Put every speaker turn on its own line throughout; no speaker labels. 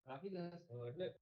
काफी मतलब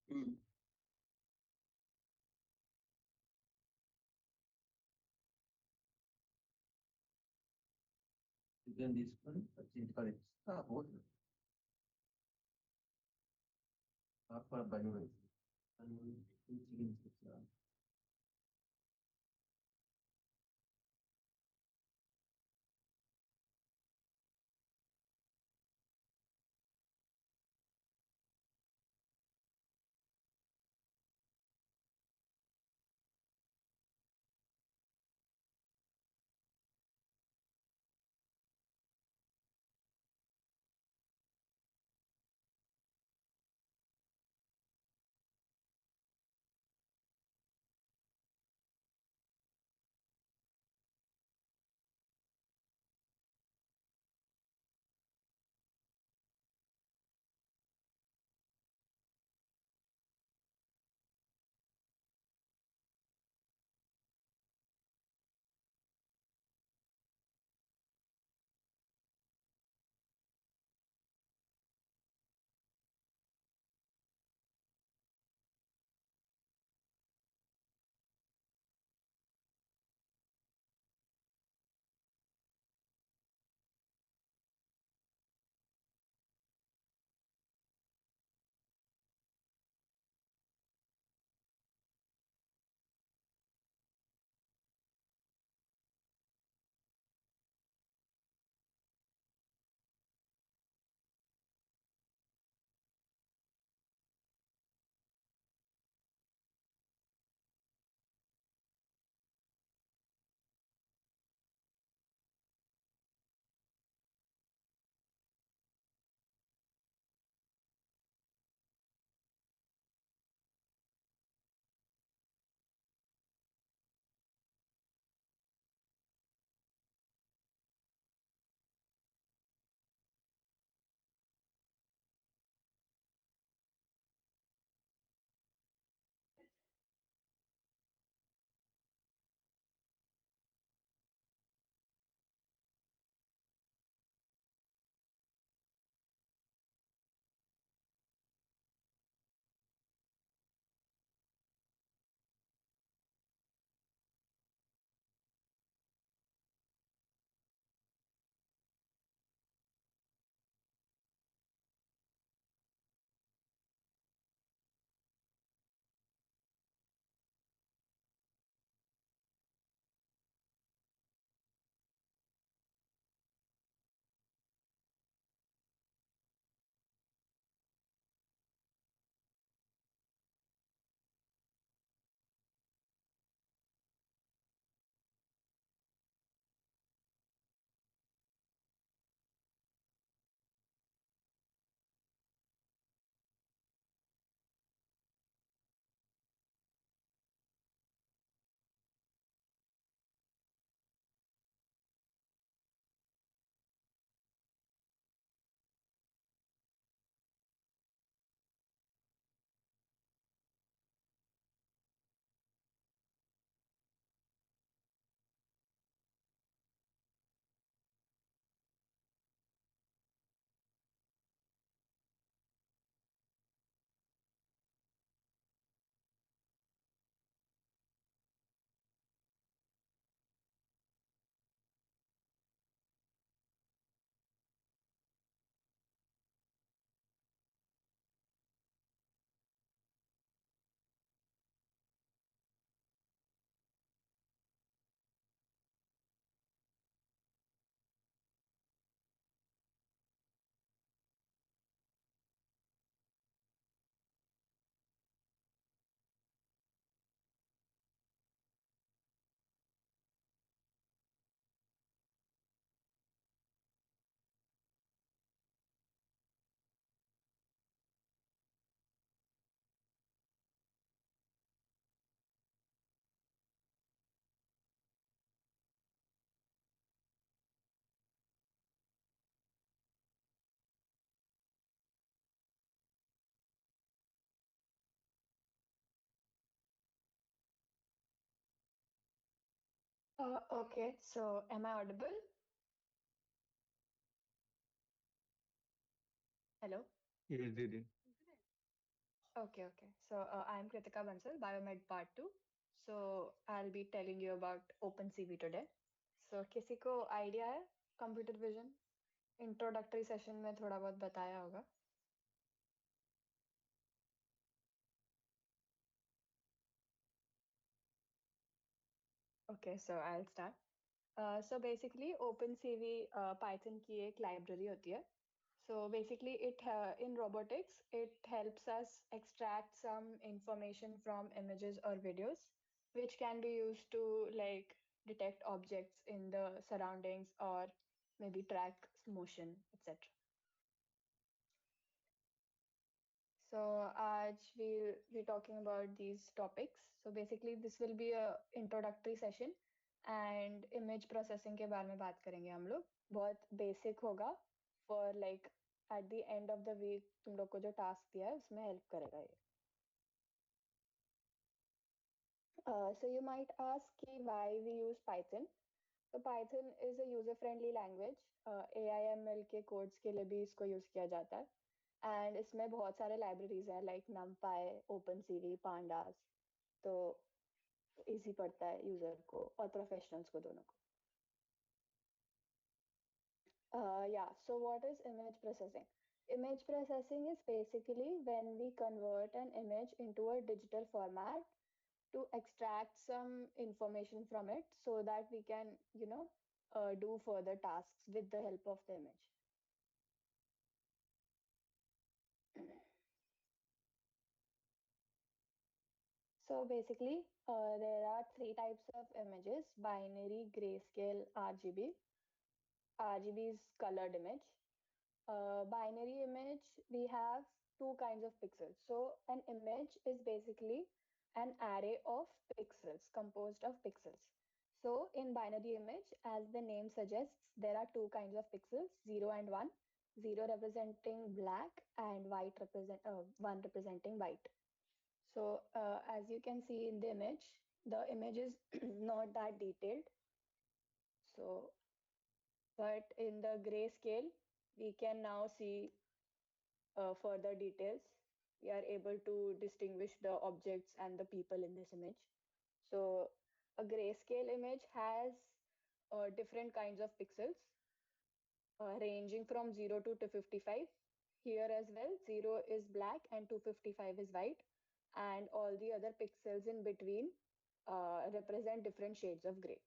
ఉమ్,
చికెన్ తీసుకొని వచ్చి ఇంటికాడ ఇస్తా పోతుంది నాకు కూడా బండి పోయింది చికెన్ తీసుకొచ్చా
Okay, so am I audible? Hello?
Yes, Didi.
Okay. So I'm Kritika Bansal, Biomed Part 2. So I'll be telling you about OpenCV today. So किसी को आइडिया है कंप्यूटर विजन इंट्रोडक्टरी सेशन में थोड़ा बहुत बताया होगा. Okay, so I'll start. So basically OpenCV Python की एक लाइब्रेरी होती है. So basically it in robotics it helps us extract some information from images or videos which can be used to like detect objects in the surroundings or maybe track motion etc. So आज we'll be talking about these topics. So basically this will be a introductory session and image processing के बारे में बात करेंगे हम लोग. बहुत basic होगा for like at the end of the week तुम लोग को जो task दिया है उसमें help करेगा ये. So you might ask कि why we use Python. So Python is a user-friendly language. AIML के codes के लिए भी इसको use किया जाता है. And इसमें बहुत सारे libraries हैं like NumPy, OpenCV, Pandas. तो easy पड़ता है user को और professionals को दोनों को. Yeah, so what is image processing? Image processing is basically when we convert an image into a digital format to extract some information from it so that we can, do further tasks with the help of the image. So basically, there are three types of images: binary, grayscale, RGB. RGB is colored image. Binary image, we have two kinds of pixels. So an image is basically an array of pixels, composed of pixels. So in binary image, as the name suggests, there are two kinds of pixels, 0 and 1. 0 representing black and one representing white. So as you can see in the image is not that detailed. So, but in the grayscale, we can now see further details. We are able to distinguish the objects and the people in this image. So a grayscale image has different kinds of pixels ranging from 0 to 255. Here as well, 0 is black and 255 is white. And all the other pixels in between represent different shades of gray.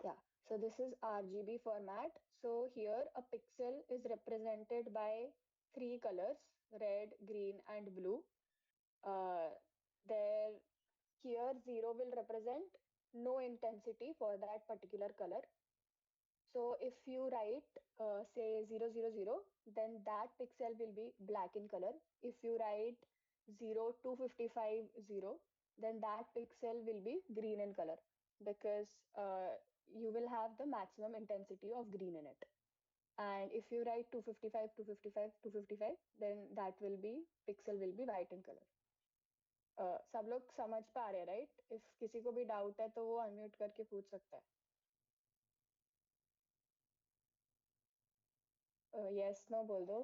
Yeah, so this is RGB format. So here a pixel is represented by three colors, red, green, and blue. Uh, there, here 0 will represent no intensity for that particular color. So if you write, say 000, then that pixel will be black in color. If you write 02550, then that pixel will be green in color because you will have the maximum intensity of green in it. And if you write 255, 255, 255, then that will be pixel will be white in color. सब लोग समझ पा रहे हैं right? If किसी को भी doubt है तो वो अनम्यूट करके पूछ सकता है. यस नो बोल दो,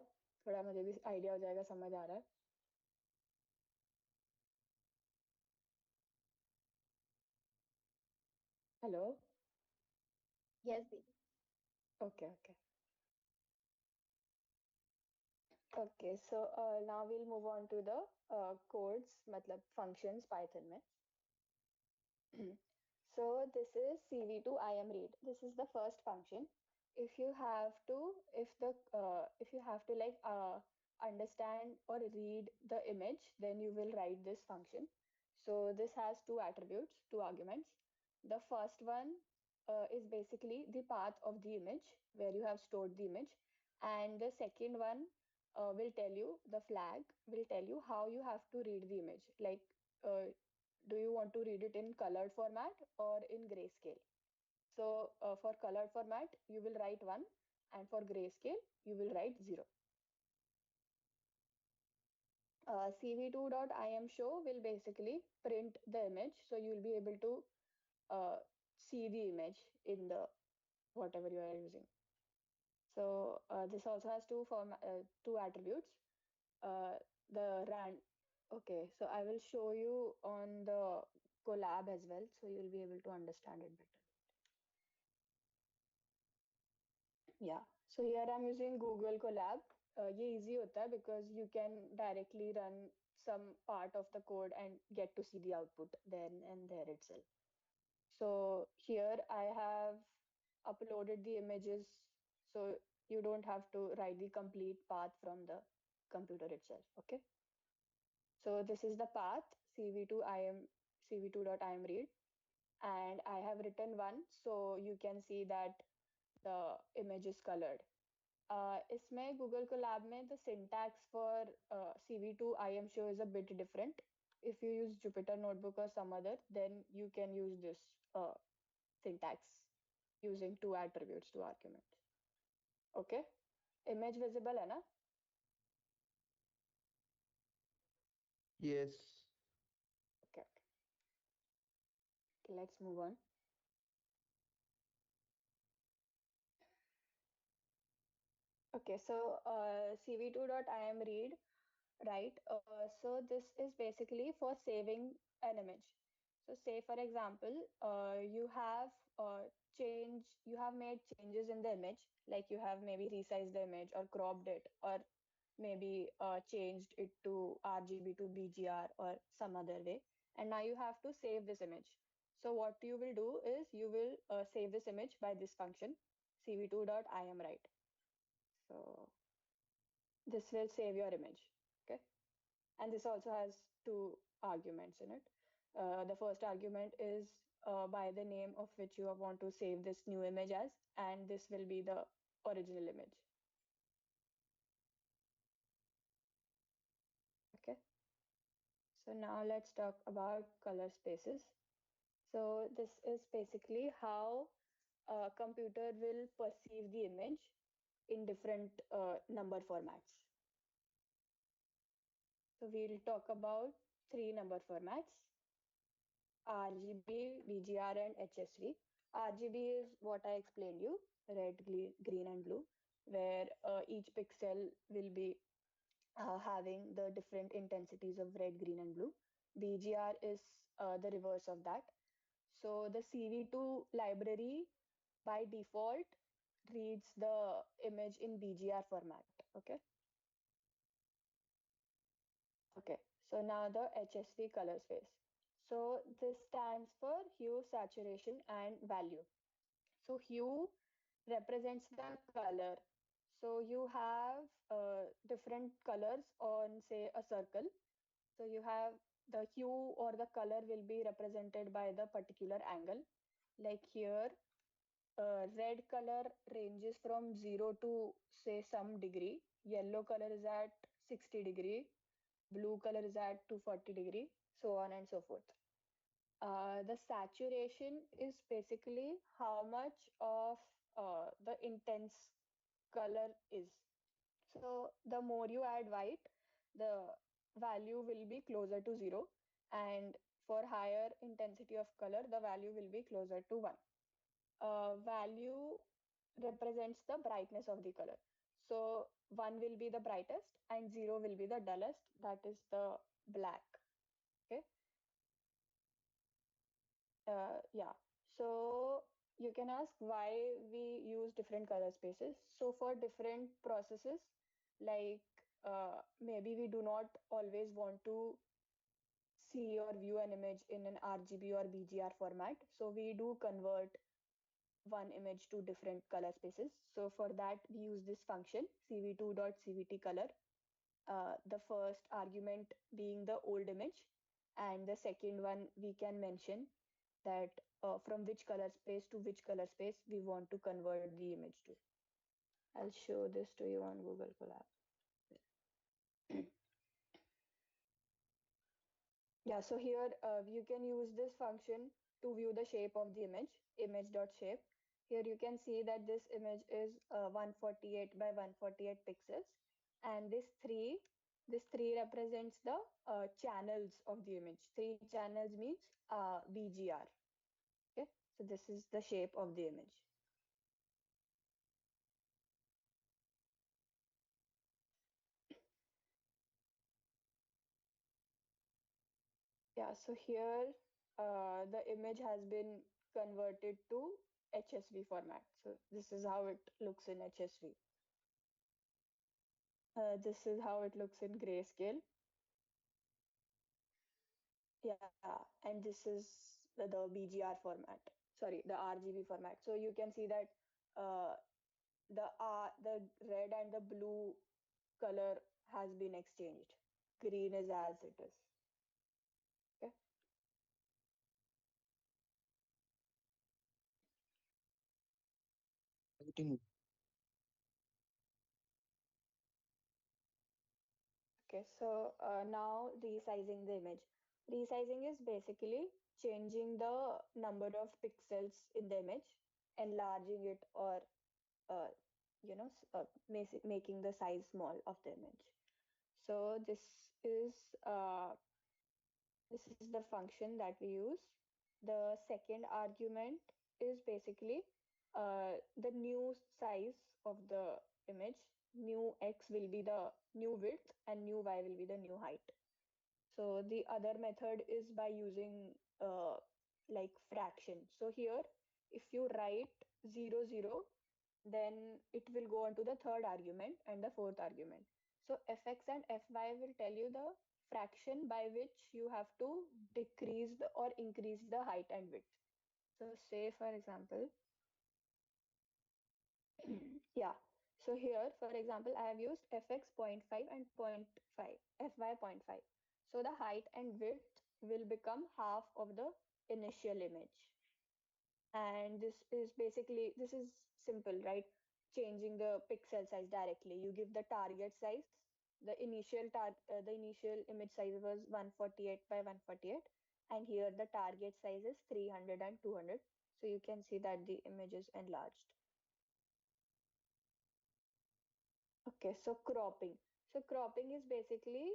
थोड़ा मुझे भी आइडिया हो जाएगा, समझ आ रहा है. Hello.
Yes, Deep.
Okay. Okay so now we'll move on to the codes, मतलब functions पाइथन में. So this is CV to IM read. This is the first function. If you have to, if you have to like understand or read the image, then you will write this function. So this has two attributes, two arguments. The first one is basically the path of the image where you have stored the image, and the second one will tell you, the flag will tell you how you have to read the image. Like do you want to read it in colored format or in grayscale? So for colored format, you will write 1, and for grayscale, you will write 0. cv2.im show will basically print the image, so you'll be able to uh, see the image in the whatever you are using. So this also has two attributes. The ran. Okay, so I will show you on the collab as well, so you'll be able to understand it better. Yeah. So here I'm using Google Colab. ये easy होता है because you can directly run some part of the code and get to see the output then and there itself. So here I have uploaded the images, so you don't have to write the complete path from the computer itself. Okay. So this is the path cv2.im read, and I have written one, so you can see that the image is colored. इसमें Google Colab में the syntax for CV2 IM show is a bit different. If you use Jupyter Notebook or some other, then you can use this syntax using two attributes, two arguments. Okay, image visible है ना?
Yes.
Okay, let's move on. Okay, so cv2.im read, right? So this is basically for saving an image. So say for example, you have made changes in the image, like you have maybe resized the image or cropped it, or maybe changed it to RGB to BGR or some other way, and now you have to save this image. So what you will do is you will save this image by this function cv2.imWrite. So this will save your image. Okay. And this also has two arguments in it. The first argument is by the name of which you want to save this new image as, and this will be the original image. Okay. So now let's talk about color spaces. So this is basically how a computer will perceive the image in different number formats. So we'll talk about three number formats: RGB, BGR, and HSV. RGB is what I explained you, red, green, and blue, where each pixel will be having the different intensities of red, green, and blue. BGR is the reverse of that. So the CV2 library by default reads the image in BGR format. Okay. Okay, so now the HSV color space. So this stands for hue, saturation, and value. So hue represents the color. So you have different colors on, say, a circle. So you have the hue or the color will be represented by the particular angle. Like here, red color ranges from 0 to, say, some degree. Yellow color is at 60 degree. Blue color is at 240 degree, so on and so forth. The saturation is basically how much of the intense color is. So the more you add white, the value will be closer to 0. And for higher intensity of color, the value will be closer to 1. Value represents the brightness of the color. So 1 will be the brightest and 0 will be the dullest. That is the black. Okay. Yeah. So you can ask why we use different color spaces. So for different processes, like maybe we do not always want to see or view an image in an RGB or BGR format. So we do convert one image to different color spaces. So for that, we use this function cv2.cvtcolor. The first argument being the old image, and the second one we can mention that from which color space to which color space we want to convert the image to. I'll show this to you on Google Colab. Yeah, so here you can use this function to view the shape of the image.shape. Here you can see that this image is 148 by 148 pixels, and this 3 This 3 represents the channels of the image. 3 channels means BGR. Okay, so this is the shape of the image. Yeah, so here the image has been converted to HSV format. So this is how it looks in HSV. This is how it looks in grayscale. Yeah, and this is the BGR format. Sorry, the RGB format. So you can see that uh, the red and the blue color has been exchanged. Green is as it is. Okay.
Continue.
Okay, so now resizing the image. Resizing is basically changing the number of pixels in the image, enlarging it, or uh, making the size small of the image. So this is the function that we use. The second argument is basically the new size of the image. New x will be the new width and new y will be the new height. So the other method is by using like fraction. So here, if you write 0, 0, then it will go on to the third argument and the fourth argument. So fx and fy will tell you the fraction by which you have to decrease or increase the height and width. So say for example, yeah. So here, for example, I have used fx zero point 0.5 and zero point 0.5, fy zero point 0.5. So the height and width will become half of the initial image. And this is simple, right? Changing the pixel size directly. You give the target size. The initial image size was 148 by 148, and here the target size is 300 and 200. So you can see that the image is enlarged. Okay, so cropping. So cropping is basically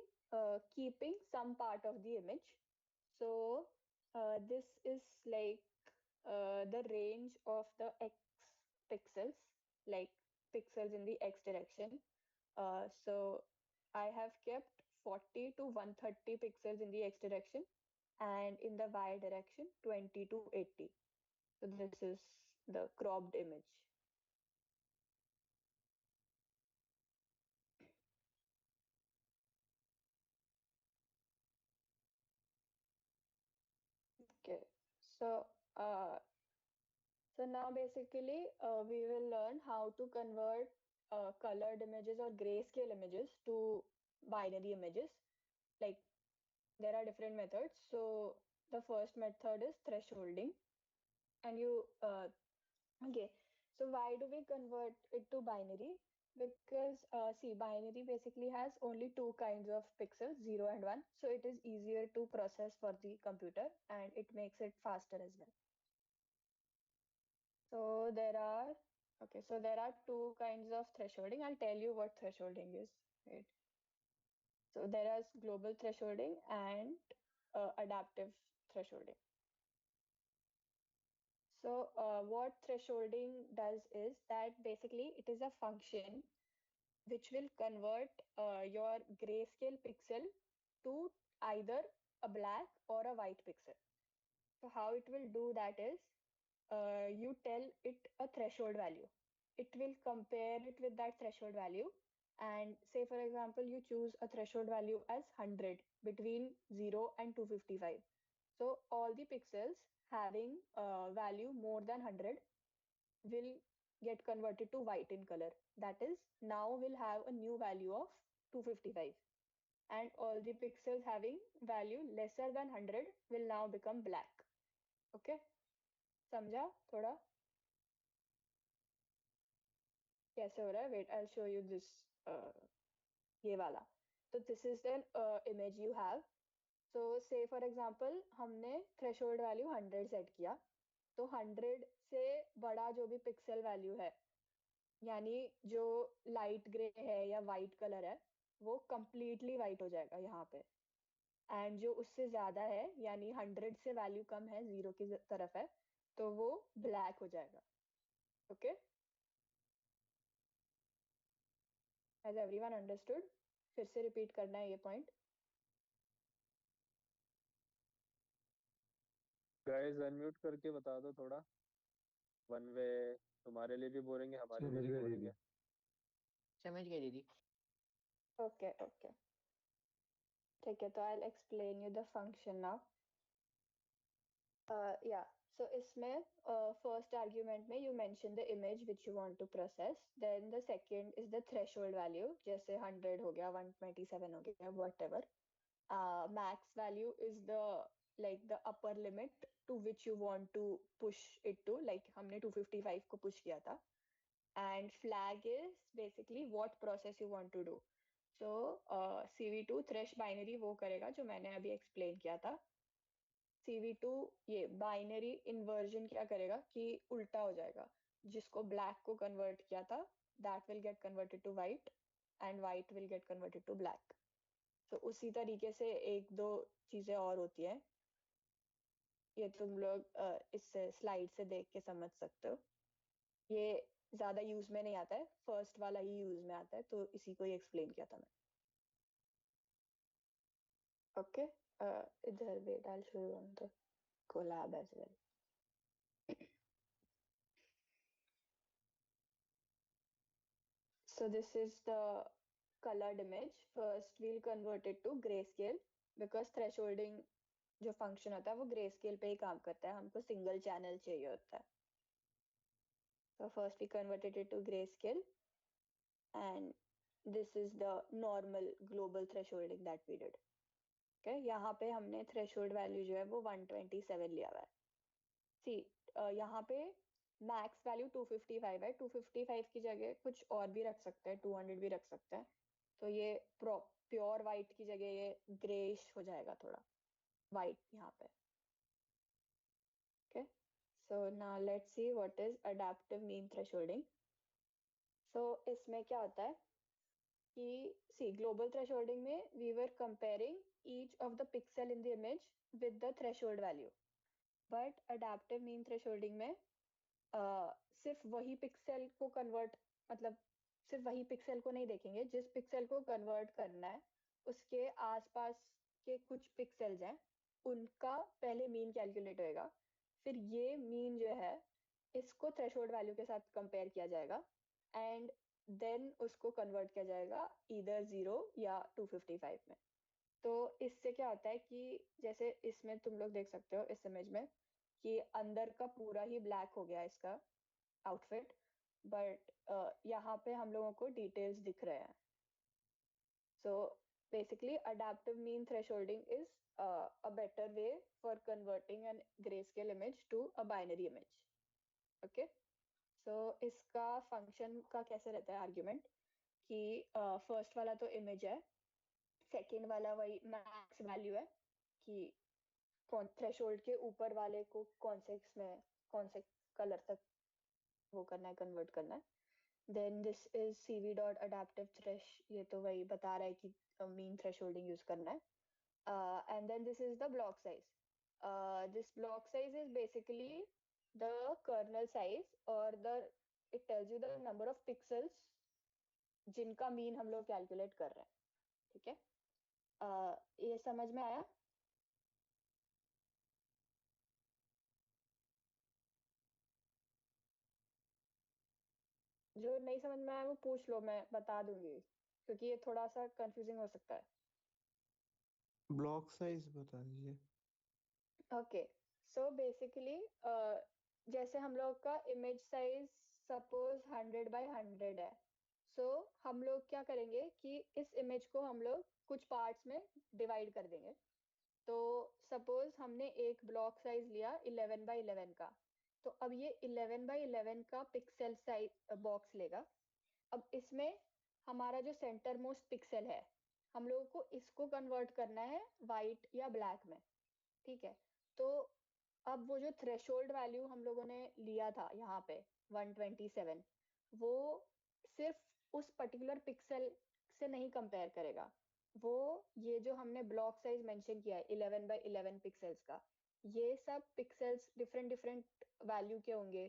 keeping some part of the image. So this is like the range of the x pixels, like pixels in the x direction. So I have kept 40 to 130 pixels in the x direction, and in the y direction 20 to 80. So this is the cropped image. Okay, so now basically we will learn how to convert colored images or grayscale images to binary images. Like there are different methods. So the first method is thresholding. And okay, so why do we convert it to binary? Because see, binary basically has only two kinds of pixels, 0 and 1. So it is easier to process for the computer and it makes it faster as well. So there are two kinds of thresholding. I'll tell you what thresholding is. Right. So there is global thresholding and adaptive thresholding. So what thresholding does is that basically it is a function which will convert your grayscale pixel to either a black or a white pixel. So how it will do that is you tell it a threshold value. It will compare it with that threshold value. And say, for example, you choose a threshold value as 100 between 0 and 255. So all the pixels having value more than 100 will get converted to white in color. That is, now we'll have a new value of 255. And all the pixels having value lesser than 100 will now become black. Okay? समझा थोड़ा कैसे हो रहा है wait I'll show you this ये वाला तो this is an image you have so say for example हमने threshold value 100 सेट किया तो 100 से बड़ा जो भी पिक्सल वैल्यू है यानी जो लाइट ग्रे है या वाइट कलर है वो कंप्लीटली वाइट हो जाएगा यहाँ पे। एंड जो उससे ज्यादा है, यानी 100 से वैल्यू कम है, 0 की तरफ है, तो वो ब्लैक हो जाएगा। Okay, has everyone understood? फिर से रिपीट करना है ये पॉइंट।
गाइस अनम्यूट करके बता दो थोड़ा। वन वे तुम्हारे लिए भी बोरिंग है, हमारे लिए
समझ
भी
गए
बोरिंग
दीदी।
है।
समझ गए दीदी।
ओके ओके, ठीक है, तो I will explain you the function now. Yeah so इसमें फर्स्ट आर्ग्यूमेंट में you mention the image which you want to process, then the second is the threshold value, जैसे 100 हो गया, 127 हो गया, whatever. Max value is the like the upper limit to which you want to push it to, लाइक हमने 255 को push किया था। And flag is basically what process you want to do. So CV2 thresh binary वो करेगा जो मैंने अभी एक्सप्लेन किया था। CV2 ये बाइनरी इन्वर्जन क्या करेगा कि उल्टा हो जाएगा, जिसको ब्लैक को कन्वर्ट किया था that will get converted to white, and white will get converted to black. तो उसी तरीके से एक दो चीजें और होती हैं, ये तुम लोग इससे स्लाइड से देख के समझ सकते हो। ये ज्यादा यूज में नहीं आता है, फर्स्ट वाला ही यूज में आता है, तो इसी को ही एक्सप्लेन किया था मैं। ओके, इधर wait, I will show you on the Colab as well. So this is the colored image. First we'll convert it to grayscale because thresholding जो फंक्शन होता है वो ग्रे स्केल पे ही काम करता है, हमको सिंगल चैनल चाहिए होता है। So first we converted it to grayscale and this is the normal global thresholding that we did. Okay, यहाँ पे हमने threshold value जो है वो 127 लिया हुआ है। See, यहाँ पे मैक्स वैल्यू 255 है, 255 की जगह कुछ और भी रख सकते हैं, 200 भी रख सकते हैं, तो ये प्योर वाइट की जगह ये ग्रेइश हो जाएगा, थोड़ा वाइट यहाँ पे। Okay, so now let's see what is adaptive mean thresholding. So इसमें क्या होता है कि सी ग्लोबल थ्रेशोल्डिंग में we were comparing each of the pixel in the image with the threshold value, but adaptive mean thresholding में सिर्फ वही pixel को कन्वर्ट, मतलब सिर्फ वही पिक्सल को नहीं देखेंगे, जिस पिक्सल को कन्वर्ट करना है उसके आसपास के कुछ पिक्सल्स हैं, उनका पहले मीन कैलकुलेट होएगा, फिर ये मीन जो है इसको थ्रेशोल्ड वैल्यू के साथ कंपेयर किया जाएगा, एंड देन उसको कन्वर्ट किया जाएगा इधर 0 या 255 में। तो इससे क्या होता है कि जैसे इसमें तुम लोग देख सकते हो इस इमेज में कि अंदर का पूरा ही ब्लैक हो गया इसका आउटफिट, बट यहाँ पे हम लोगों को डिटेल्स दिख रहे हैं। So basically adaptive mean thresholding is a better way for converting an grayscale image to a binary image. Okay, so इसका फंक्शन का कैसे रहता है आर्ग्यूमेंट कि फर्स्ट वाला तो इमेज है, सेकेंड वाला वही मैक्स वैल्यू है कि कौन थ्रेशोल्ड के ऊपर वाले को कौन से इसमें कौन से कलर तक वो करना है, कन्वर्ट करना है। Then this is CV dot adaptive thresh, ये तो वही बता रहा है कि मीन थ्रेशोल्डिंग यूज करना है। And then this is the block size. This block size is basically the kernel size और the it tells you the number of pixels जिनका मीन हम लोग कैलकुलेट कर रहे हैं। ठीक है, ये समझ में आया? जो नहीं समझ में आया वो पूछ लो, मैं बता दूंगी, क्योंकि ये थोड़ा सा कंफ्यूजिंग हो सकता है।
ब्लॉक साइज बता दीजिए।
ओके, सो बेसिकली जैसे हम लोग का इमेज साइज सपोज 100 बाय 100 है, सो हम लोग क्या करेंगे कि इस इमेज को हम लोग कुछ पार्ट्स में डिवाइड कर देंगे। तो सपोज हमने एक ब्लॉक साइज लिया 11 बाय 11 का, तो अब ये 11 बाय 11 का पिक्सल साइज बॉक्स लेगा। अब इसमें हमारा जो सेंटर मोस्ट पिक्सल है, हम लोगों को इसको कन्वर्ट करना है वाइट या ब्लैक में। ठीक है, तो अब वो जो थ्रेशोल्ड वैल्यू हम लोगों ने लिया था यहाँ पे 127, वो सिर्फ उस पर्टिकुलर पिक्सल से नहीं कंपेयर करेगा। वो ये जो हमने ब्लॉक साइज मेंशन किया है 11 by 11 पिक्सल्स का, ये सब पिक्सल्स डिफरेंट डिफरेंट वैल्यू के होंगे,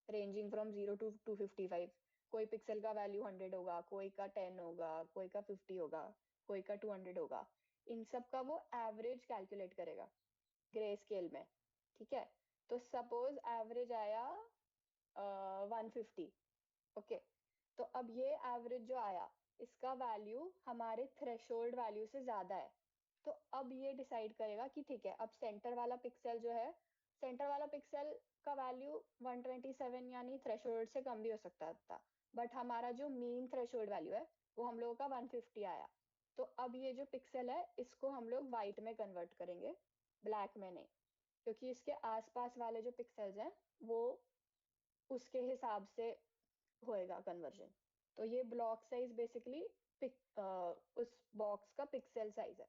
रेंजिंग फ्रॉम 0 to 255। कोई पिक्सल का वैल्यू 100 होगा, कोई का 10 होगा, कोई का 50 होगा, कोई का 200 होगा। इन सब का वो एवरेज कैलकुलेट करेगा ग्रे स्केल में। ठीक है, तो सपोज एवरेज आया 150। ओके, तो अब ये एवरेज जो आया, इसका वैल्यू हमारे थ्रेशोल्ड वैल्यू से ज्यादा है। तो अब ये डिसाइड करेगा कि ठीक है, अब सेंटर वाला पिक्सल जो है, सेंटर वाला पिक्सल का वैल्यू 127 यानी थ्रेशोल्ड से कम भी हो सकता था, बट हमारा जो मीन थ्रेशोल्ड वैल्यू है वो हम लोगों का 150 आया। तो अब ये जो पिक्सल है इसको हम लोग व्हाइट में कन्वर्ट करेंगे, ब्लैक में नहीं, क्योंकि इसके आसपास वाले जो पिक्सल्स हैं वो उसके हिसाब से होएगा कन्वर्जन। तो ये ब्लॉक साइज बेसिकली उस बॉक्स का पिक्सल साइज है।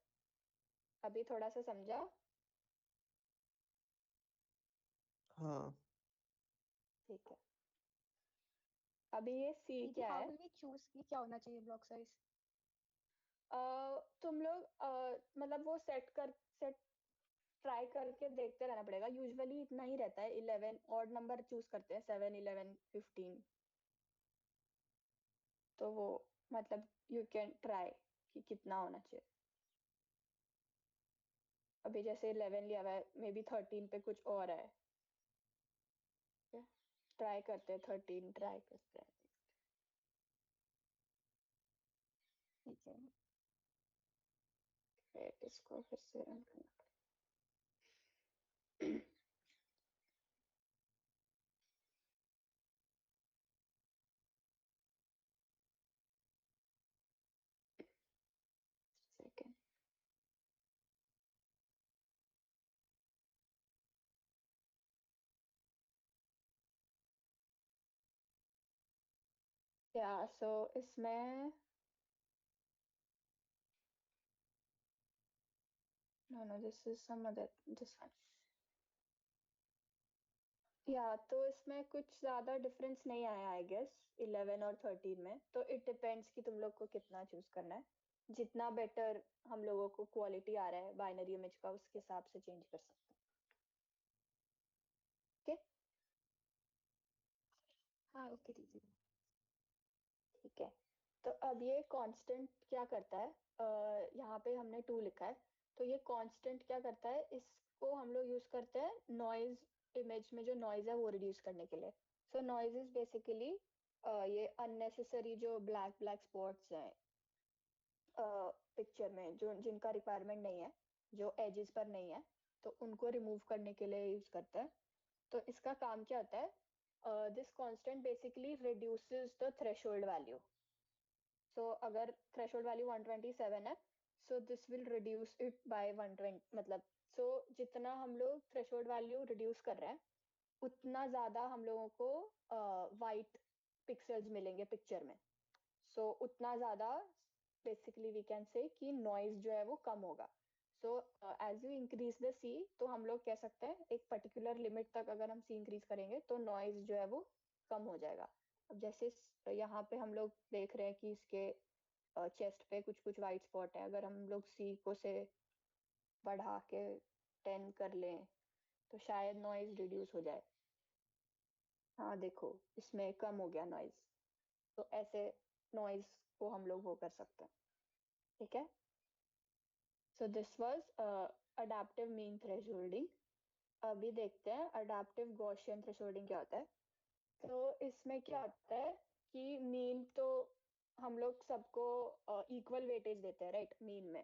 अभी थोड़ा सा समझा?
हाँ।
ठीक है, अभी ये सी
दीदी
क्या
हाउ
है?
विल वी चूज कि क्या होना चाहिए ब्लॉक साइज?
तुम लोग मतलब वो सेट ट्राई करके देखते रहना पड़ेगा। यूजुअली इतना ही रहता है, 11 ऑड नंबर चूज करते हैं, 7 11 15। तो वो मतलब यू कैन ट्राई कि कितना होना चाहिए। अभी जैसे 11 लिया हुआ है, मे बी 13 पे कुछ और है। ट्राई करते हैं, 13 ट्राई करते हैं।
ठीक है।
फिर इसको फिर से रन करना सेकेंड। या सो इसमें no, this is some other, this one। या तो इसमें कुछ ज्यादा डिफरेंस नहीं आया आई गेस 11 और 13 में। तो इट डिपेंड्स कि तुम लोग को कितना चूज करना है। जितना बेटर हम लोगों को क्वालिटी आ रहा है बाइनरी इमेज का, उसके हिसाब से चेंज कर सकते हैं। ओके,
हाँ ओके दीदी।
ठीक है। तो अब ये कांस्टेंट क्या करता है, यहाँ पे हमने 2 लिखा है। तो ये कांस्टेंट क्या करता है, इसको हम लोग यूज करते हैं नॉइज, इमेज में जो नॉइज है वो रिड्यूस करने के लिए। सो नॉइज इज बेसिकली ये अननेसेसरी जो ब्लैक ब्लैक स्पॉट्स हैं पिक्चर में, जो जिनका रिक्वायरमेंट नहीं है, जो एजेस पर नहीं है, तो उनको रिमूव करने के लिए यूज करते हैं। तो इसका काम क्या होता है, this constant basically reduces the threshold value. So अगर थ्रेशोल्ड वैल्यू 127 है, so this will reduce it by 120, मतलब सो जितना हम लोग थ्रेशोल्ड वैल्यू रिड्यूस कर रहे हैं उतना ज्यादा हम लोगों को वाइट पिक्सल्स मिलेंगे पिक्चर में। सो उतना ज्यादा बेसिकली वी कैन से कि नॉइज जो है वो कम होगा। So as you increase the C, तो हम लोग कह सकते हैं एक पर्टिकुलर लिमिट तक अगर हम सी इंक्रीज करेंगे तो नॉइज जो है वो कम हो जाएगा। अब जैसे यहाँ पे हम लोग देख रहे हैं कि इसके चेस्ट पे कुछ कुछ वाइट स्पॉट है। अगर हम लोग सी को से बढ़ा के 10 कर लें तो शायद नॉइज रिड्यूस हो जाए। हाँ देखो, इसमें कम हो गया नॉइज। तो ऐसे नॉइज को हम लोग वो कर सकते हैं। ठीक है, so this was adaptive mean thresholding. अभी देखते हैं अडेप्टिव गॉसियन थ्रेशोल्डिंग क्या होता है। तो इसमें क्या होता है कि मीन तो हम लोग सबको इक्वल वेटेज देते हैं, राइट? मीन में,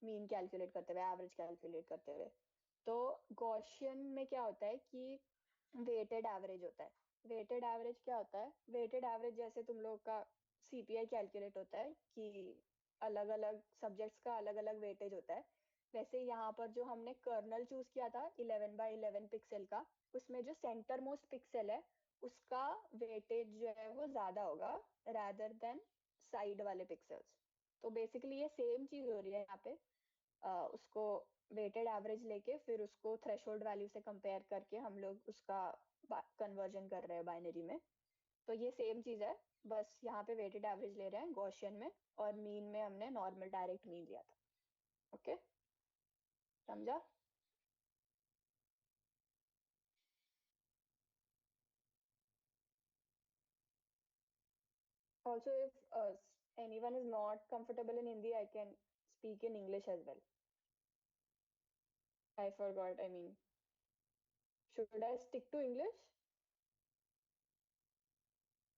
मीन कैलकुलेट करते हुए, एवरेज कैलकुलेट करते हुए। तो गॉसियन में क्या होता है कि वेटेड एवरेज होता है। वेटेड एवरेज क्या होता है? वेटेड एवरेज जैसे तुम लोग का सीपीआई कैलकुलेट होता है कि अलग अलग सब्जेक्ट्स का अलग अलग वेटेज होता है, वैसे यहाँ पर जो हमने कर्नल चूज किया था 11 by 11 पिक्सल का, उसमें जो सेंटर मोस्ट पिक्सल है उसका वेटेज जो है वो ज्यादा होगा रादर देन साइड वाले पिक्सल्स। तो बेसिकली ये सेम चीज हो रही है यहाँ पे। उसको वेटेड एवरेज लेके फिर उसको थ्रेशोल्ड वैल्यू से कंपेयर करके हम लोग उसका कन्वर्जन कर रहे हैं बाइनरी में। तो ये सेम चीज है, बस यहाँ पे वेटेड एवरेज ले रहे हैं गॉसियन में, और मीन में हमने नॉर्मल डायरेक्ट मीन लिया था। ओके, समझा? Also, if anyone is not comfortable in Hindi, I can speak in English as well. I forgot. I mean, should I stick to English?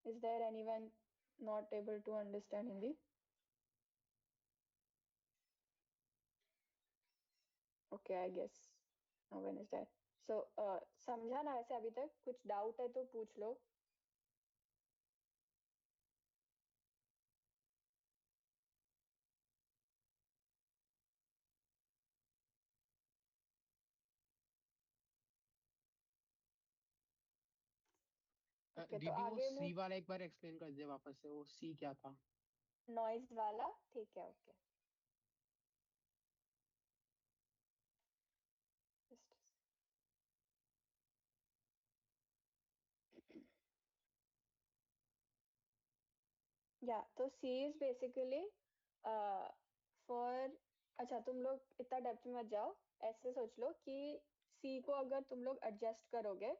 Is there anyone not able to understand Hindi? Okay, I guess no one is there. So, समझा ना वैसे अभी तक? कुछ doubt है तो पूछ लो। Okay, तो
दीदी वो
आगे
सी
मूव।
वाला एक बार एक्सप्लेन कर दे वापस से, वो सी क्या था?
नॉइज वाला, ठीक है, ओके। या तो सी इज बेसिकली फॉर, अच्छा तुम लोग इतना डेप्थ में मत जाओ, ऐसे सोच लो कि सी को अगर तुम लोग एडजस्ट करोगे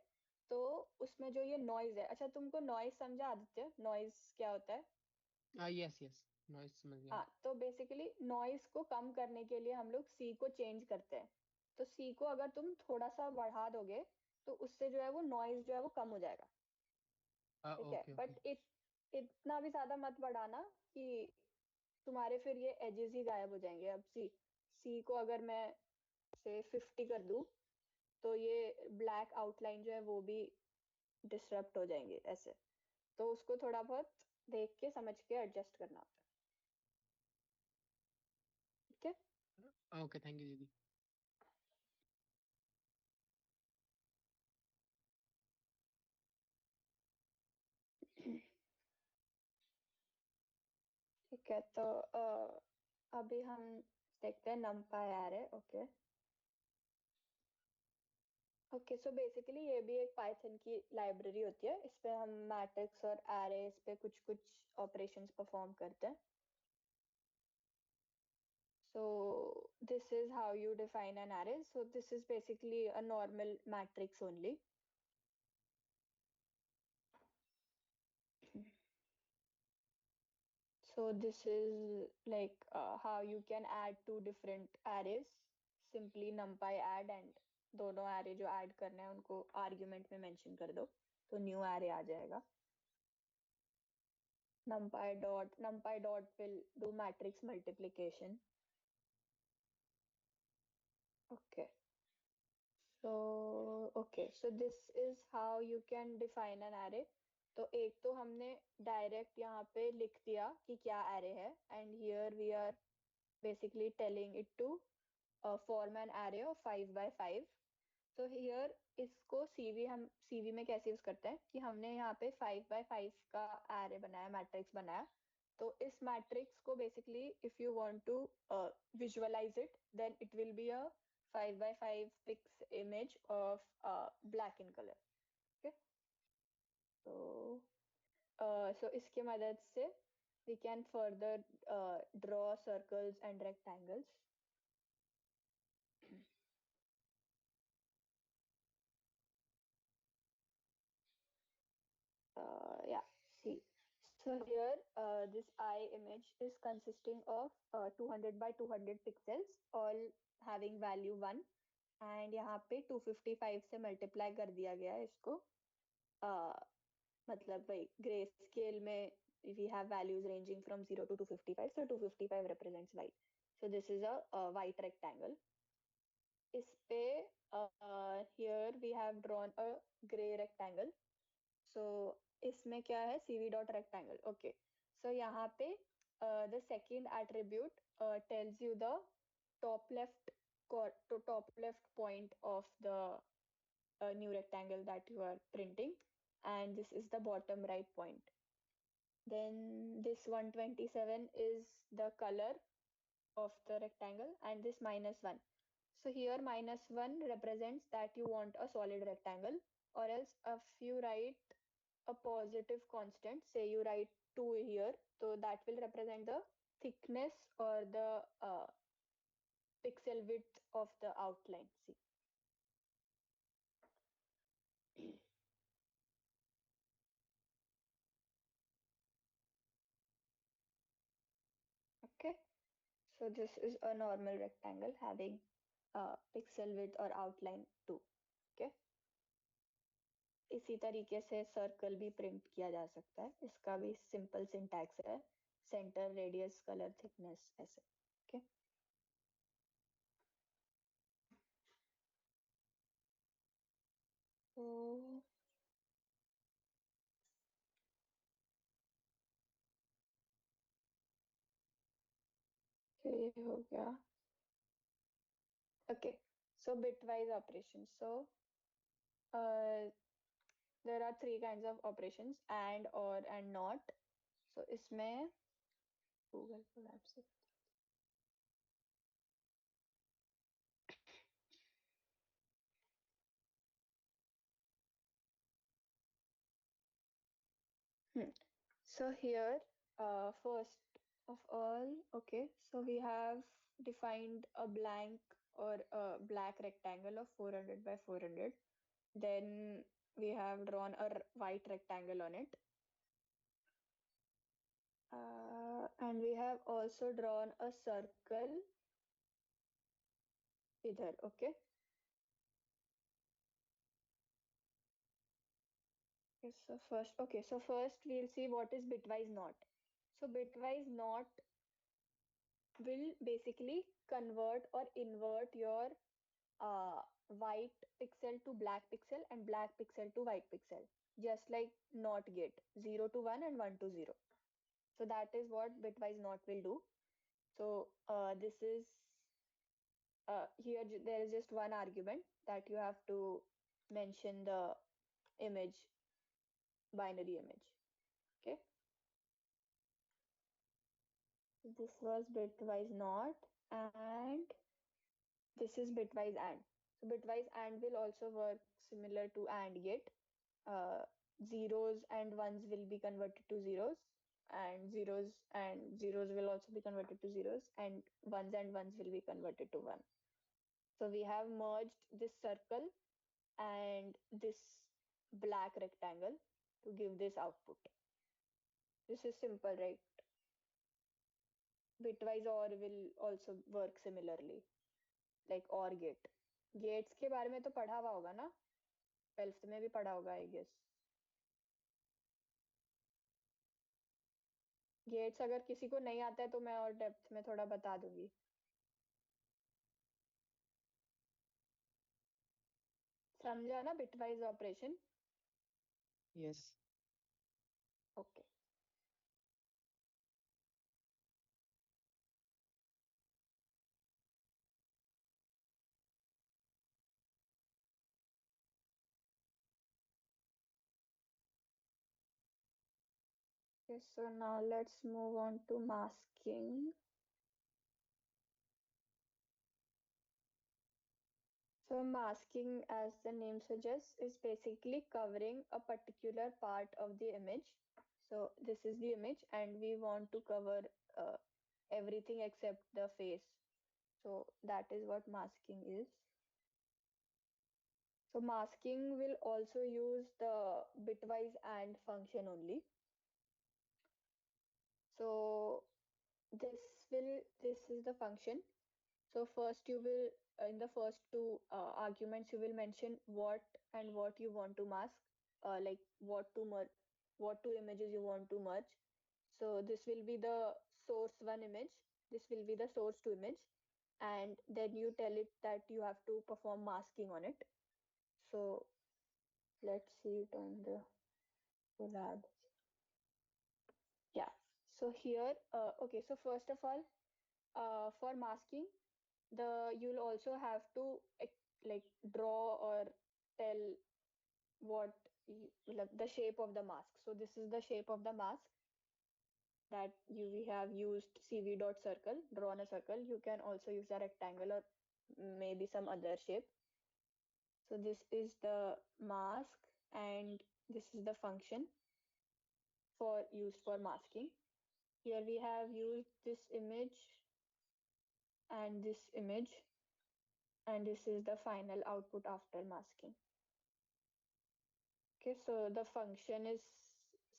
तो उसमें जो ये नॉइज है, अच्छा तुमको नॉइज समझा आदित्य? नॉइज क्या होता है?
यस यस, नॉइस समझ गया।
हाँ, तो बेसिकली नॉइज को कम करने के लिए हम लोग सी को चेंज करते हैं। तो सी को अगर तुम थोड़ा सा बढ़ा दोगे तो उससे जो है वो नॉइज जो है वो कम हो जाएगा। ठीक है,
ओके ओके।
बट इतना भी ज्यादा मत बढ़ाना कि तुम्हारे फिर ये एजेस ही गायब हो जाएंगे। अब सी सी को अगर मैं से 50 कर दूं तो ये ब्लैक आउटलाइन जो है वो भी डिसरप्ट हो जाएंगे ऐसे। तो उसको थोड़ा बहुत देख के समझ के एडजस्ट करना होता है। ठीक है,
ओके, थैंक यू दीदी।
ठीक है, तो अभी हम देखते हैं numpy array। Okay okay, so basically ये भी एक पाइथन की लाइब्रेरी होती है, इस पे हम मैट्रिक्स और एरेज पे कुछ कुछ ऑपरेशंस परफॉर्म करते हैं। So this is how you define an array. So this is basically a normal matrix only. So this is like how you can add two different arrays. Simply numpy add and दोनों array जो add करने हैं उनको argument में mention कर दो तो new array आ जाएगा। numpy dot will do matrix multiplication. Okay. So this is how you can define an array. तो एक तो हमने डायरेक्ट यहाँ पे लिख दिया कि क्या array है, and here we are basically telling it to form an array of 5 by 5. तो here इसको CV में कैसे यूज करते हैं कि हमने यहाँ पे 5 by 5 का array बनाया, मैट्रिक्स बनाया। तो इस मैट्रिक्स को basically if you want to visualize it then it will be a 5 by 5 pix image of black in color. Okay, so इसके मदद से we can further draw circles and rectangles. Yeah, see. So here, this eye image is consisting of 200 by 200 pixels, all having value 1. And यहाँ पे 255 से multiply कर दिया गया है इसको। मतलब भाई ग्रे स्केल में we have values ranging from 0 to 255, so 255 represents white. So this is a white rectangle. इस पे here we have drawn a gray rectangle. So इसमें क्या है, cv dot rectangle. Okay, so यहाँ पे the second attribute tells you the top left top left point of the new rectangle that you are printing, and this is the bottom right point. Then this 127 is the color of the rectangle, and this -1. So here -1 represents that you want a solid rectangle, or else if you write a positive constant, say you write 2 here, so that will represent the thickness or the pixel width of the outline. See. Okay, so this is a normal rectangle having pixel width or outline 2. Okay, इसी तरीके से circle भी print किया जा सकता है, इसका भी सिंपल सिंटैक्स है, सेंटर रेडियस कलर थिकनेस ऐसे. ओके तो ये हो गया. Okay, so bitwise operations. So there are 3 kinds of operations: and, or, and not. So इसमें Google Colab से So here, first of all, okay, so we have defined a blank or a black rectangle of 400 by 400. Then we have drawn a white rectangle on it. And we have also drawn a circle either, okay? So first we'll see what is bitwise not. So bitwise not will basically convert or invert your white pixel to black pixel and black pixel to white pixel, just like not gate 0 to 1 and 1 to 0. So that is what bitwise not will do. So this is here there is just one argument that you have to mention the image, binary image. Okay. This was bitwise not, and this is bitwise and. So bitwise and will also work similar to and gate. Zeros and ones will be converted to zeros, and zeros will also be converted to zeros, and ones will be converted to one. So we have merged this circle and this black rectangle to give this output. This is simple, right? Bitwise or will also work similarly, like or gate. Gates के बारे में तो पढ़ा हुआ होगा ना, 12th में भी पढ़ा होगा आई गेस. गेट्स अगर किसी को नहीं आता है तो मैं और डेप्थ में थोड़ा बता दूंगी. समझा ना bitwise operation?
Yes.
Okay. Okay, so now let's move on to masking. So masking, as the name suggests, is basically covering a particular part of the image. So this is the image and we want to cover everything except the face. So that is what masking is. So masking will also use the bitwise and function only. So this is the function. So first you will in the first two arguments you will mention what and what you want to mask, like what two images you want to merge. So this will be the source one image, this will be the source two image, and then you tell it that you have to perform masking on it. So let's see it on the lab. Yeah. So here, okay. So first of all, for masking, you'll also have to like draw or tell what like the shape of the mask. So this is the shape of the mask that we have used cv dot circle, drawn a circle. You can also use a rectangle or maybe some other shape. So this is the mask, and This is the function for used for masking. Here we have used this image and this image, and this is the final output after masking. Okay, so the function is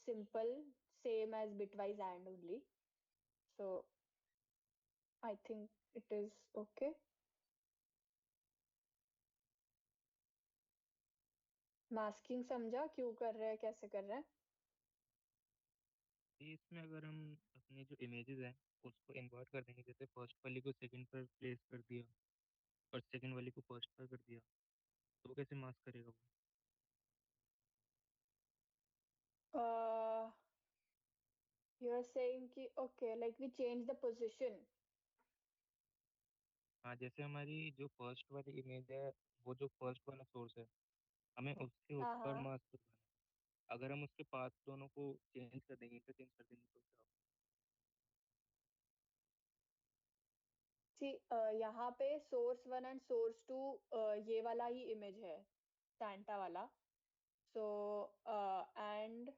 simple, same as bitwise AND only. So I think it is okay. Masking समझा क्यों कर रहे हैं, कैसे कर रहे हैं?
इसमें अगर हम अपने जो इमेजेस हैं उसको इन्वर्ट कर देंगे, जैसे फर्स्ट वाली को सेकंड पर प्लेस कर दिया और सेकंड वाली को फर्स्ट पर कर दिया, तो वो कैसे मास्क करेगा वो?
You are saying कि okay, like we change the position.
हाँ, जैसे हमारी जो फर्स्ट वाली इमेज है वो जो फर्स्ट वाला सोर्स है, हमें उसके ऊपर
हाँ
मास्क करवाना है। अगर हम उसके पाथ दोनों को चेंज कर देंगे, इंटरचेंज कर देंगे तो क्या होगा?
यहाँ पे सोर्स 1 एंड सोर्स 2 ये वाला ही इमेज है, सैंटा वाला. सो एंड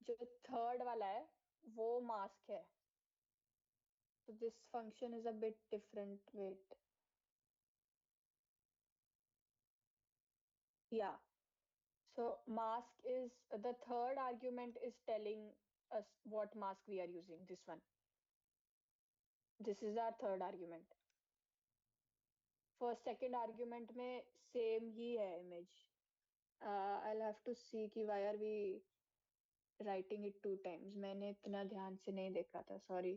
जो थर्ड वाला है वो मास्क है. So this function is a bit different. Wait. Yeah. So mask is the third argument is telling us what mask we are using. This one. This is our third argument. First, second argument में same ही है image. I'll have to see कि why are we writing it 2 times. मैंने इतना ध्यान से नहीं देखा था. Sorry.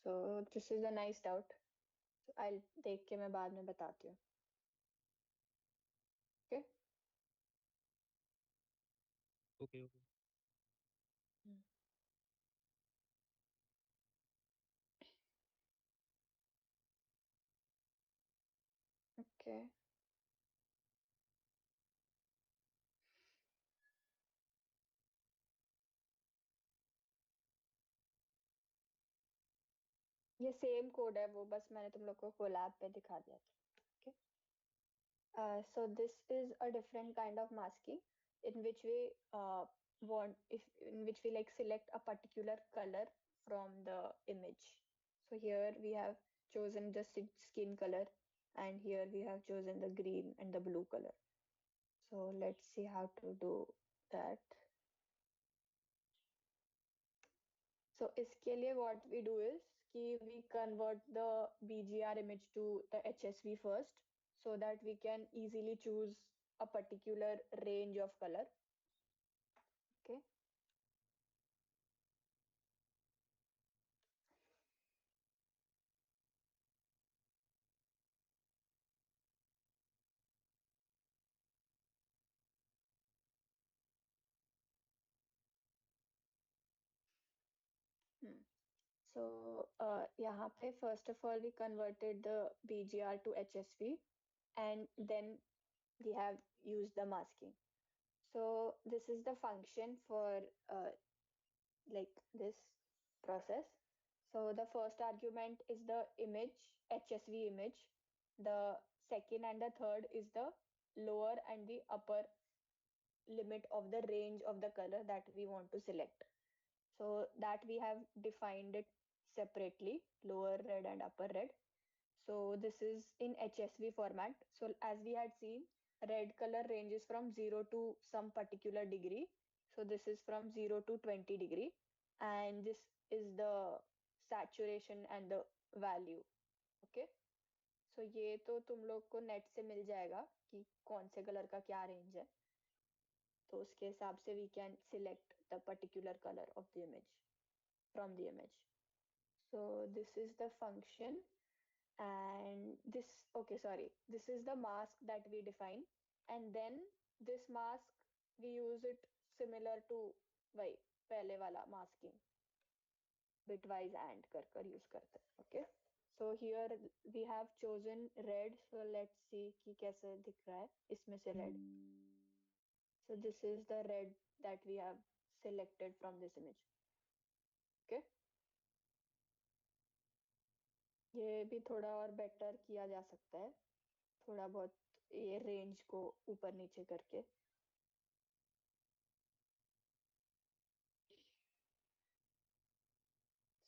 So this is a nice doubt. So I'll देख के मैं बाद में बताती हूँ. Okay.
Okay okay.
Okay. ये सेम कोड है, वो बस मैंने तुम लोग को कोलैब पे दिखा दिया था. Okay. So this is a different kind of masking in which we like select a particular color from the image. So here we have chosen the skin color, and here we have chosen the green and the blue color. So let's see how to do that. So इसके लिए what we do is कि we convert the BGR image to the HSV first, so that we can easily choose a particular range of color. Okay. So यहाँ पे first of all we converted the BGR to HSV, and then we have used the masking. So this is the function for like this process. So the first argument is the image, HSV image. The second and the third is the lower and the upper limit of the range of the color that we want to select. So that we have defined it separately, lower red and upper red. So this is in HSV format. So as we had seen, red color ranges from 0 to some particular degree. So this is from 0 to 20 degree. And this is the saturation and the value. Okay. So ये तो तुम लोग को net से मिल जाएगा कि कौन से कलर का क्या रेंज है. तो उसके हिसाब से we can select the particular color of the image from the image. So this is the function, and this, okay, sorry, this is the mask that we define, and then this mask we use it similar to वही पहले वाला masking, bitwise and कर use करते हैं. Okay. So here we have chosen red. So let's see कि कैसे दिख रहा है इसमें से red. So this is the red that we have selected from this image. Okay. ये भी थोड़ा और बेटर किया जा सकता है, थोड़ा बहुत ये रेंज को ऊपर नीचे करके।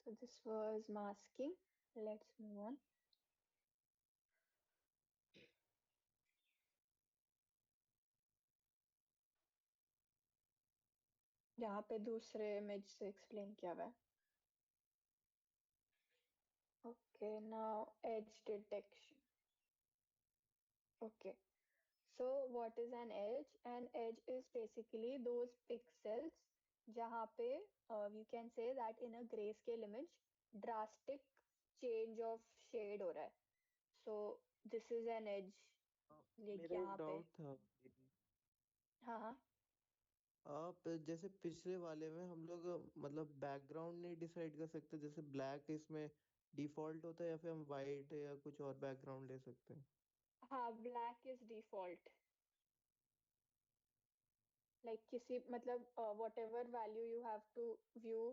So this was masking. Let's move on. यहाँ पे दूसरे इमेज से एक्सप्लेन किया हुआ है। Okay, now edge detection. Okay, so what is an edge? An edge is basically those pixels जहाँ पे you can say that in a grayscale image drastic change of shade हो रहा है. So this is an edge. like
मेरा एक
यहाँ पे
doubt था दीदी।
हाँ हाँ
आप जैसे पिछले वाले में हम लोग मतलब बैकग्राउंड नहीं डिसाइड कर सकते, जैसे ब्लैक इसमें डिफॉल्ट होता है या फिर हम वाइट या कुछ और बैकग्राउंड ले सकते हैं?
हाँ black is default. like किसी मतलब whatever value you have to view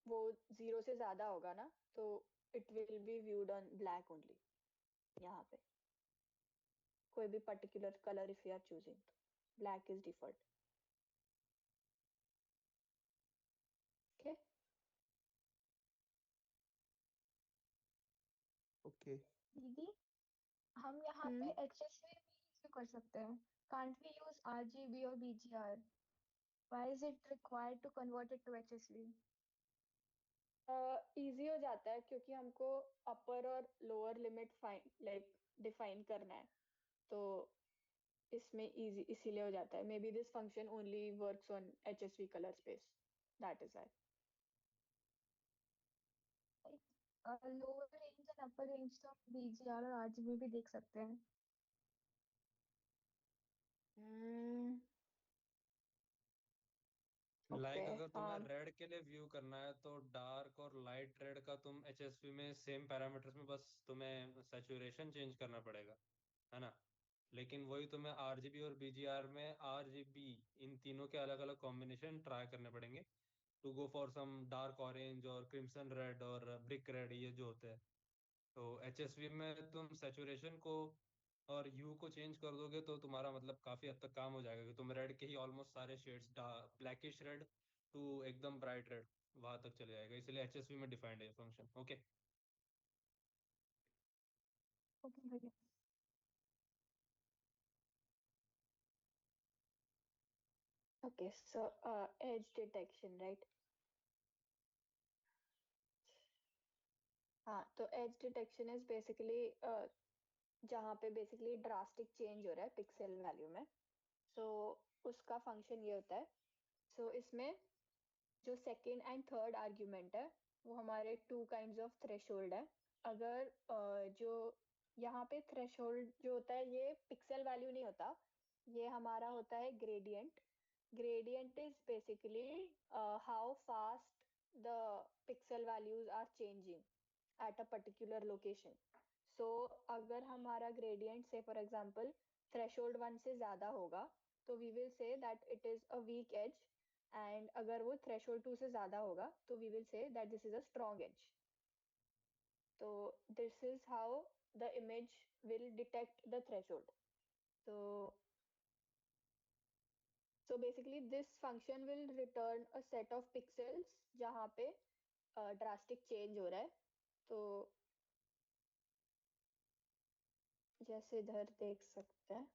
वो 0 से ज्यादा होगा ना, तो it will be viewed on black only. यहाँ पे कोई भी particular color if you are choosing, तो black is default. Okay.
Okay.
दीदी, हम यहाँ पे
हम्म
HSV भी क्यों कर सकते हैं? Can't we use RGB और BGR? Why is it required to convert it to HSV?
Easy हो जाता है क्योंकि हमको अपर और लोअर लिमिट फाइन डिफाइन करना है, तो इसमें इजी इसीलिए हो जाता है. May be this function only works on HSV colour space, that is why.
Lower range and upper range तो हम BGR और RGB भी देख सकते हैं.
ओके
अगर तुम्हें
हाँ.
रेड के लिए व्यू करना है तो डार्क और लाइट रेड का तुम एचएसवी में सेम पैरामीटर्स में बस तुम्हें सैचुरेशन चेंज करना पड़ेगा, है ना। लेकिन वही तुम्हें आरजीबी और बीजीआर में आरजीबी इन तीनों के अलग अलग कॉम्बिनेशन ट्राई करने पड़ेंगे to go for some dark orange और क्रिम्सन रेड और ब्रिक रेड, ये जो होते हैं। तो एचएसवी में तुम सैचुरेशन को और ह्यू को चेंज कर दोगे तो तुम्हारा मतलब काफी हद तक काम हो जाएगा कि तुम रेड के ही ऑलमोस्ट सारे शेड्स ब्लैकिश रेड टू एकदम ब्राइट रेड वहां तक चले जाएगा, इसलिए एचएसवी में डिफाइंड है ये फंक्शन। ओके।
ओके भैया.
Okay, so edge detection, right? हाँ, तो edge detection is basically जहाँ पे बेसिकली ड्रास्टिक चेंज हो रहा है पिक्सेल वैल्यू में, सो उसका फंक्शन ये होता है. सो इसमें जो सेकेंड एंड थर्ड आर्ग्यूमेंट है वो हमारे टू काइंड्स ऑफ थ्रेशोल्ड है. अगर जो यहाँ पे थ्रेशोल्ड जो होता है ये पिक्सेल वैल्यू नहीं होता, ये हमारा होता है gradient. Gradient is basically how fast the pixel values are changing at a particular location. So अगर हमारा ग्रेडियंट से फॉर एग्जांपल थ्रेशोल्ड 1 से ज्यादा होगा तो we will say that it is a weak edge, and अगर वो थ्रेशोल्ड 2 से ज्यादा होगा तो we will say that this is a strong edge. तो this is how the image will detect the threshold. तो so basically this function will return a set of pixels जहाँ पे ड्रास्टिक चेंज हो रहा है. तो जैसे इधर देख सकते हैं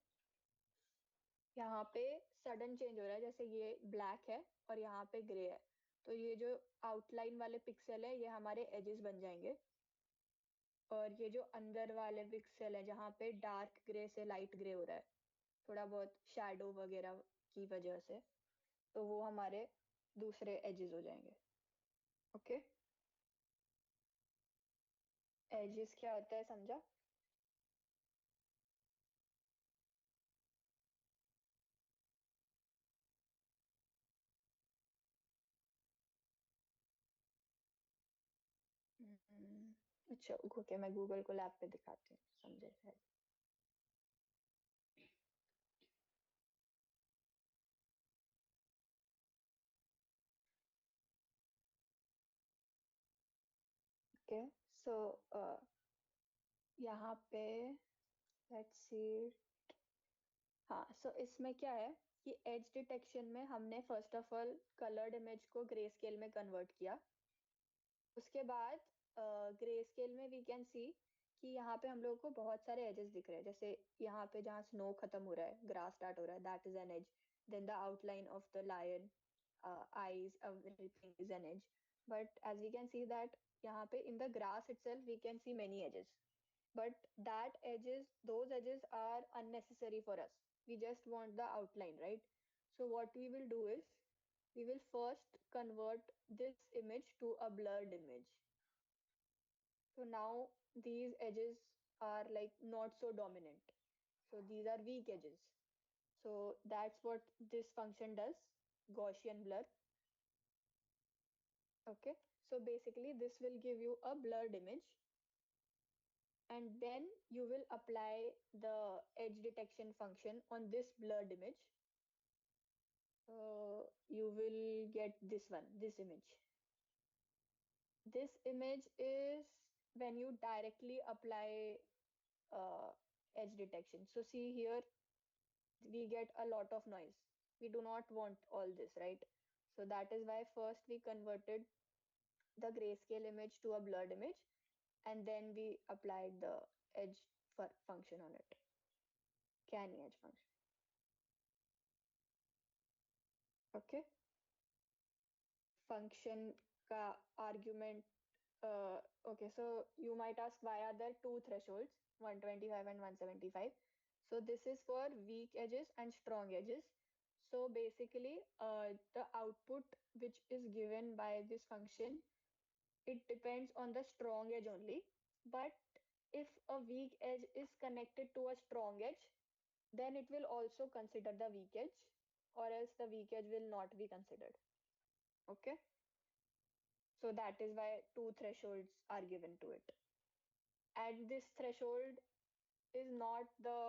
यहाँ पे सडन चेंज हो रहा है, जैसे ये ब्लैक है और यहाँ पे ग्रे है, तो ये जो आउटलाइन वाले पिक्सल है ये हमारे एजेस बन जाएंगे, और ये जो अंदर वाले पिक्सल है जहाँ पे डार्क ग्रे से लाइट ग्रे हो रहा है थोड़ा बहुत शैडो वगैरह की वजह से, तो वो हमारे दूसरे एजेस हो जाएंगे. ओके, एजेस क्या होता है समझा? अच्छा ओके, मैं गूगल को लैब पे दिखाती हूँ समझे शायद. ओके, सो यहाँ पे लेट्स सी हाँ, सो इसमें क्या है कि एज डिटेक्शन में हमने first of all coloured image को ग्रे स्केल में कन्वर्ट किया। उसके बाद ग्रे स्केल में वी कैन सी कि यहाँ पे हम लोगों को बहुत सारे एजेस दिख रहे हैं, जैसे यहाँ पे जहाँ स्नो खत्म हो रहा है, ग्रास स्टार्ट हो रहा है, that is an edge. Then the outline of the lion, eyes, everything is an edge. But as we can see that यहाँ पे in the grass itself we can see many edges. But that edges, those edges are unnecessary for us. We just want the outline, right? So what we will do is we will first convert this image to a blurred image. So now these edges are like not so dominant. So these are weak edges. So that's what this function does, Gaussian blur. Okay, so basically this will give you a blurred image, and then you will apply the edge detection function on this blurred image. You will get this one, this image. This image is when you directly apply edge detection. So see here, we get a lot of noise. We do not want all this, right? So that is why first we converted the grayscale image to a blurred image, and then we applied the edge function on it, canny edge function. Okay, function ka argument. Okay, so you might ask, why are there two thresholds, 125 and 175? So this is for weak edges and strong edges. So basically, the output which is given by this function, it depends on the strong edge only. But if a weak edge is connected to a strong edge, then it will also consider the weak edge, or else the weak edge will not be considered. Okay, so that is why two thresholds are given to it. And this threshold is not the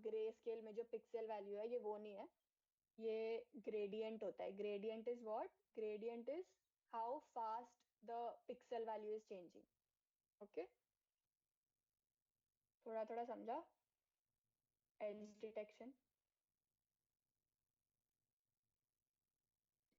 grey scale में जो pixel value है, ये वो नहीं है, ये gradient होता है. Gradient is what? Gradient is how fast the pixel value is changing. Okay, थोड़ा थोड़ा समझा एज डिटेक्शन?